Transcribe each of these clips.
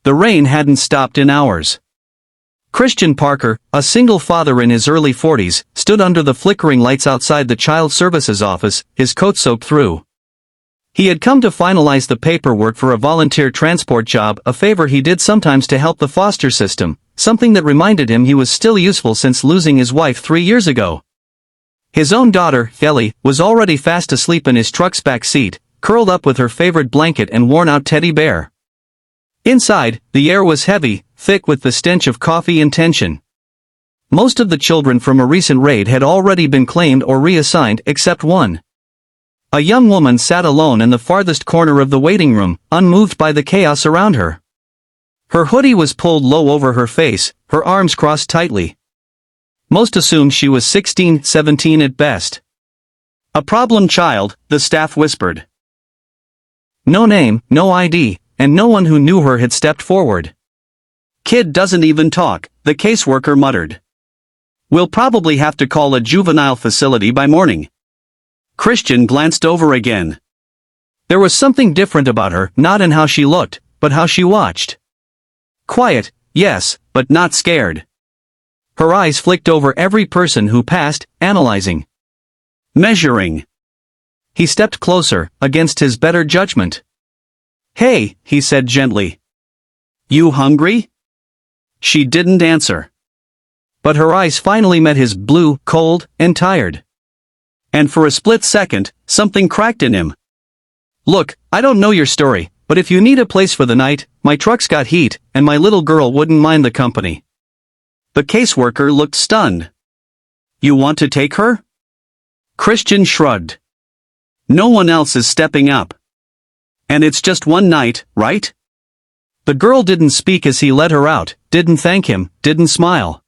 The rain hadn't stopped in hours. Christian Parker, a single father in his early 40s, stood under the flickering lights outside the Child Services office, his coat soaked through. He had come to finalize the paperwork for a volunteer transport job, a favor he did sometimes to help the foster system, something that reminded him he was still useful since losing his wife 3 years ago. His own daughter, Ellie, was already fast asleep in his truck's back seat, curled up with her favorite blanket and worn-out teddy bear. Inside, the air was heavy, thick with the stench of coffee and tension. Most of the children from a recent raid had already been claimed or reassigned except one. A young woman sat alone in the farthest corner of the waiting room, unmoved by the chaos around her. Her hoodie was pulled low over her face, her arms crossed tightly. Most assumed she was 16, 17 at best. A problem child, the staff whispered. No name, no ID, and no one who knew her had stepped forward. Kid doesn't even talk, the caseworker muttered. We'll probably have to call a juvenile facility by morning. Christian glanced over again. There was something different about her, not in how she looked, but how she watched. Quiet, yes, but not scared. Her eyes flicked over every person who passed, analyzing. Measuring. He stepped closer, against his better judgment. Hey, he said gently. You hungry? She didn't answer. But her eyes finally met his, blue, cold, and tired. And for a split second, something cracked in him. Look, I don't know your story, but if you need a place for the night, my truck's got heat, and my little girl wouldn't mind the company. The caseworker looked stunned. You want to take her? Christian shrugged. No one else is stepping up. And it's just one night, right? The girl didn't speak as he led her out, didn't thank him, didn't smile.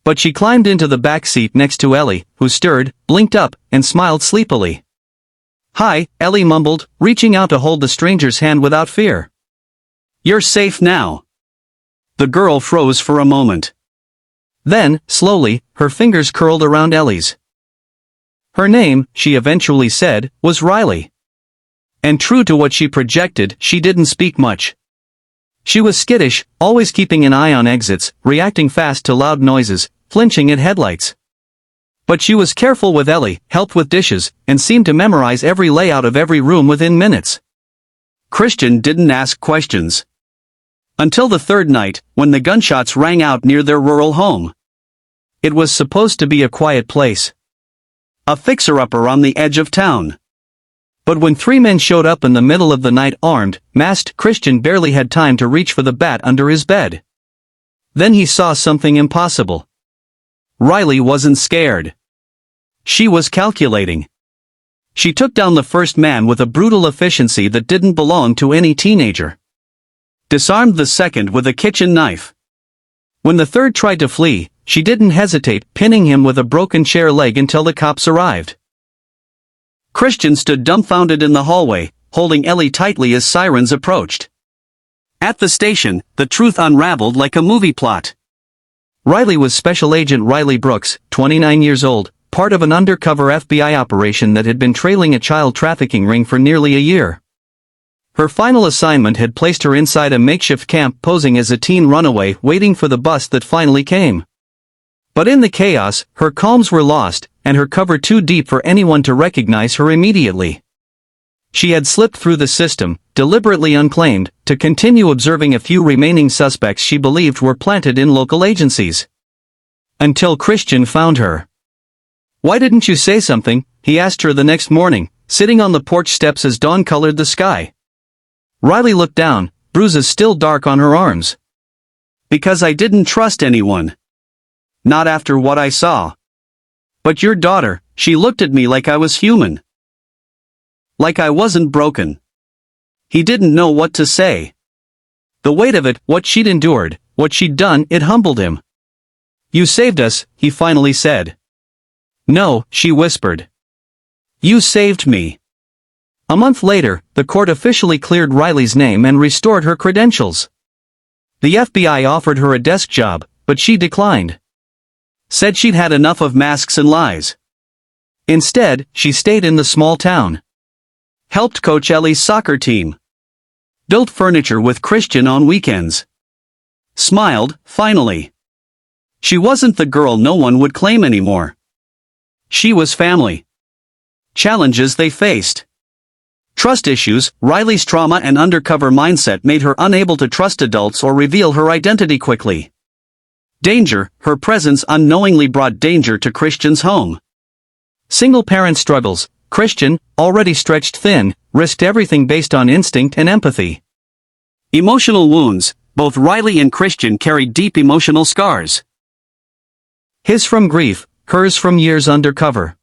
But she climbed into the back seat next to Ellie, who stirred, blinked up, and smiled sleepily. Hi, Ellie mumbled, reaching out to hold the stranger's hand without fear. You're safe now. The girl froze for a moment. Then, slowly, her fingers curled around Ellie's. Her name, she eventually said, was Riley. And true to what she projected, she didn't speak much. She was skittish, always keeping an eye on exits, reacting fast to loud noises, flinching at headlights. But she was careful with Ellie, helped with dishes, and seemed to memorize every layout of every room within minutes. Christian didn't ask questions. Until the third night, when the gunshots rang out near their rural home. It was supposed to be a quiet place. A fixer-upper on the edge of town. But when 3 men showed up in the middle of the night armed, masked, Christian barely had time to reach for the bat under his bed. Then he saw something impossible. Riley wasn't scared. She was calculating. She took down the first man with a brutal efficiency that didn't belong to any teenager. Disarmed the second with a kitchen knife. When the third tried to flee, she didn't hesitate, pinning him with a broken chair leg until the cops arrived. Christian stood dumbfounded in the hallway, holding Ellie tightly as sirens approached. At the station, the truth unraveled like a movie plot. Riley was Special Agent Riley Brooks, 29 years old, part of an undercover FBI operation that had been trailing a child trafficking ring for nearly a year. Her final assignment had placed her inside a makeshift camp posing as a teen runaway waiting for the bus that finally came. But in the chaos, her calms were lost, and her cover too deep for anyone to recognize her immediately. She had slipped through the system, deliberately unclaimed, to continue observing a few remaining suspects she believed were planted in local agencies. Until Christian found her. Why didn't you say something? He asked her the next morning, sitting on the porch steps as dawn colored the sky. Riley looked down, bruises still dark on her arms. Because I didn't trust anyone. Not after what I saw. But your daughter, she looked at me like I was human. Like I wasn't broken. He didn't know what to say. The weight of it, what she'd endured, what she'd done, it humbled him. You saved us, he finally said. No, she whispered. You saved me. A month later, the court officially cleared Riley's name and restored her credentials. The FBI offered her a desk job, but she declined. Said she'd had enough of masks and lies. Instead, she stayed in the small town. Helped coach Ellie's soccer team. Built furniture with Christian on weekends. Smiled, finally. She wasn't the girl no one would claim anymore. She was family. Challenges they faced. Trust issues, Riley's trauma and undercover mindset made her unable to trust adults or reveal her identity quickly. Danger, her presence unknowingly brought danger to Christian's home. Single-parent struggles, Christian, already stretched thin, risked everything based on instinct and empathy. Emotional wounds, both Riley and Christian carried deep emotional scars. His from grief, hers from years undercover.